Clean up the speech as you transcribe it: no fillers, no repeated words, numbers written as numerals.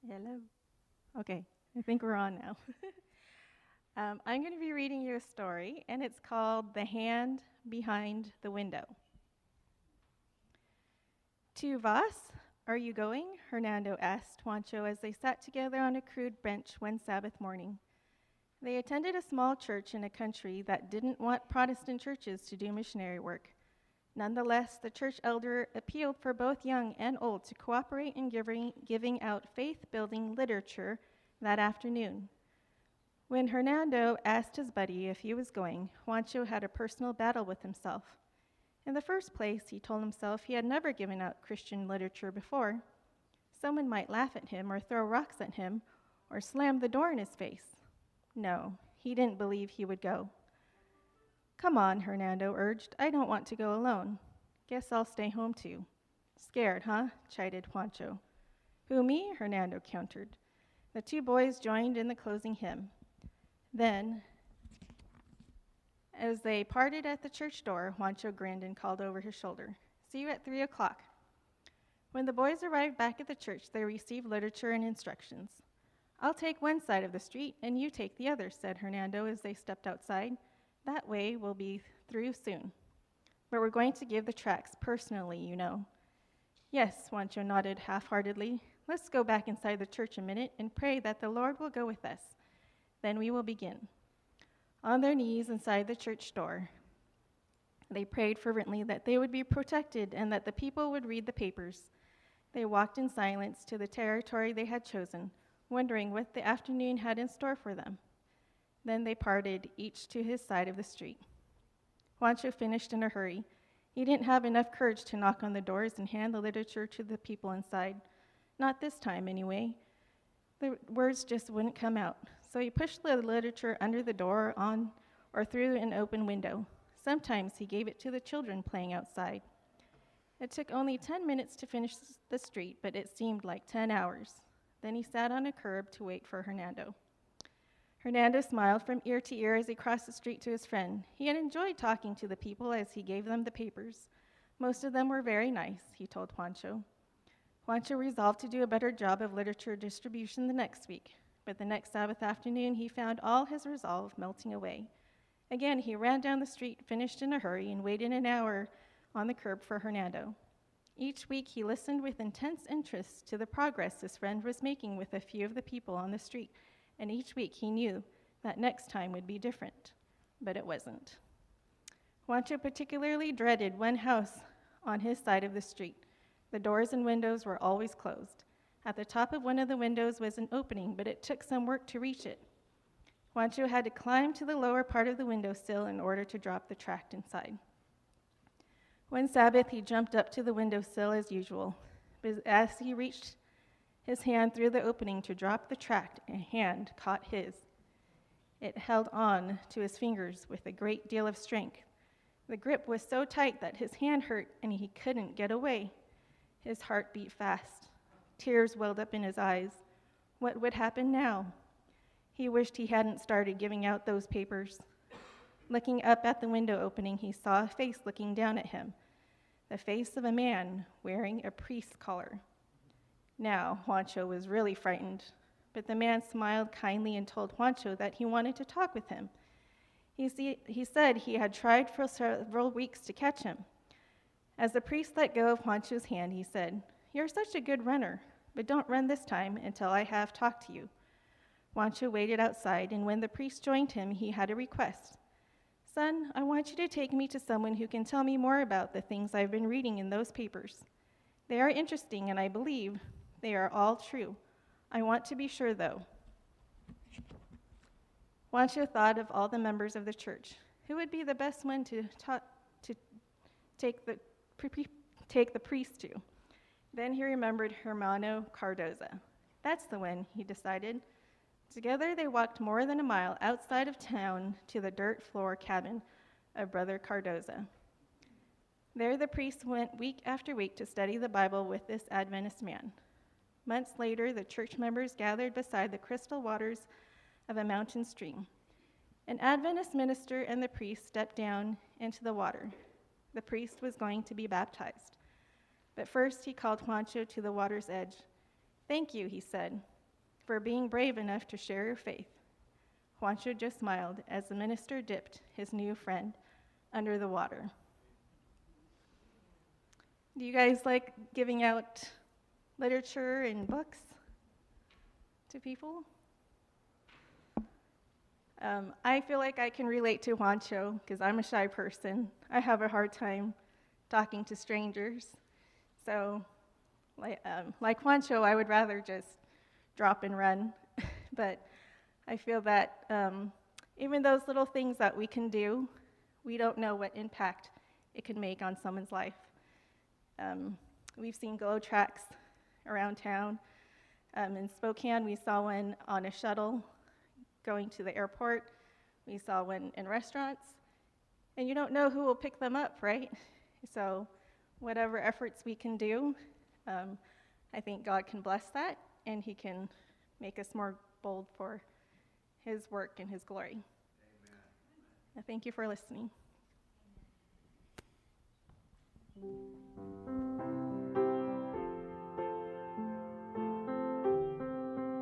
Hello. Okay, I think we're on now. I'm going to be reading you a story, and it's called The Hand Behind the Window. To Vas, are you going? Hernando asked Juancho as they sat together on a crude bench one Sabbath morning. They attended a small church in a country that didn't want Protestant churches to do missionary work. Nonetheless, the church elder appealed for both young and old to cooperate in giving out faith-building literature that afternoon. When Hernando asked his buddy if he was going, Juancho had a personal battle with himself. In the first place, he told himself he had never given out Christian literature before. Someone might laugh at him or throw rocks at him or slam the door in his face. No, he didn't believe he would go. Come on, Hernando urged. I don't want to go alone. Guess I'll stay home too. Scared, huh? Chided Juancho. Who, me? Hernando countered. The two boys joined in the closing hymn. Then, as they parted at the church door, Juancho grinned and called over his shoulder, See you at 3 o'clock. When the boys arrived back at the church, they received literature and instructions. I'll take one side of the street, and you take the other, said Hernando as they stepped outside. That way we'll be through soon. But we're going to give the tracts personally, you know. Yes, Juancho nodded half-heartedly. Let's go back inside the church a minute and pray that the Lord will go with us. Then we will begin. On their knees inside the church door, they prayed fervently that they would be protected and that the people would read the papers. They walked in silence to the territory they had chosen, wondering what the afternoon had in store for them. Then they parted, each to his side of the street. Juancho finished in a hurry. He didn't have enough courage to knock on the doors and hand the literature to the people inside. Not this time, anyway. The words just wouldn't come out. So he pushed the literature under the door, on, or through an open window. Sometimes he gave it to the children playing outside. It took only 10 minutes to finish the street, but it seemed like 10 hours. Then he sat on a curb to wait for Hernando. Hernando smiled from ear to ear as he crossed the street to his friend. He had enjoyed talking to the people as he gave them the papers. Most of them were very nice, he told Juancho. Juancho resolved to do a better job of literature distribution the next week, but the next Sabbath afternoon he found all his resolve melting away. Again, he ran down the street, finished in a hurry, and waited an hour on the curb for Hernando. Each week he listened with intense interest to the progress his friend was making with a few of the people on the street, and each week he knew that next time would be different, but it wasn't. Juancho particularly dreaded one house on his side of the street. The doors and windows were always closed. At the top of one of the windows was an opening, but it took some work to reach it. Juancho had to climb to the lower part of the windowsill in order to drop the tract inside. One Sabbath, he jumped up to the windowsill as usual, but as he reached his hand through the opening to drop the tract, a hand caught his. It held on to his fingers with a great deal of strength. The grip was so tight that his hand hurt and he couldn't get away. His heart beat fast. Tears welled up in his eyes. What would happen now? He wished he hadn't started giving out those papers. Looking up at the window opening, he saw a face looking down at him, the face of a man wearing a priest's collar. Now, Juancho was really frightened, but the man smiled kindly and told Juancho that he wanted to talk with him. He said he had tried for several weeks to catch him. As the priest let go of Juancho's hand, he said, You're such a good runner, but don't run this time until I have talked to you. Juancho waited outside, and when the priest joined him, he had a request. Son, I want you to take me to someone who can tell me more about the things I've been reading in those papers. They are interesting, and I believe they are all true. I want to be sure, though. Juancho thought of all the members of the church. Who would be the best one to take the priest to? Then he remembered Hermano Cardoza. That's the one, he decided. Together they walked more than a mile outside of town to the dirt floor cabin of Brother Cardoza. There the priest went week after week to study the Bible with this Adventist man. Months later, the church members gathered beside the crystal waters of a mountain stream. An Adventist minister and the priest stepped down into the water. The priest was going to be baptized. But first he called Juancho to the water's edge. Thank you, he said. for being brave enough to share your faith. Juancho just smiled as the minister dipped his new friend under the water. Do you guys like giving out literature and books to people? I feel like I can relate to Juancho because I'm a shy person. I have a hard time talking to strangers. So, like Juancho, I would rather just drop and run. But I feel that even those little things that we can do, we don't know what impact it can make on someone's life. We've seen glow tracks around town. In Spokane, we saw one on a shuttle going to the airport. We saw one in restaurants. And you don't know who will pick them up, right? So whatever efforts we can do, I think God can bless that, and he can make us more bold for his work and his glory. Amen. Thank you for listening.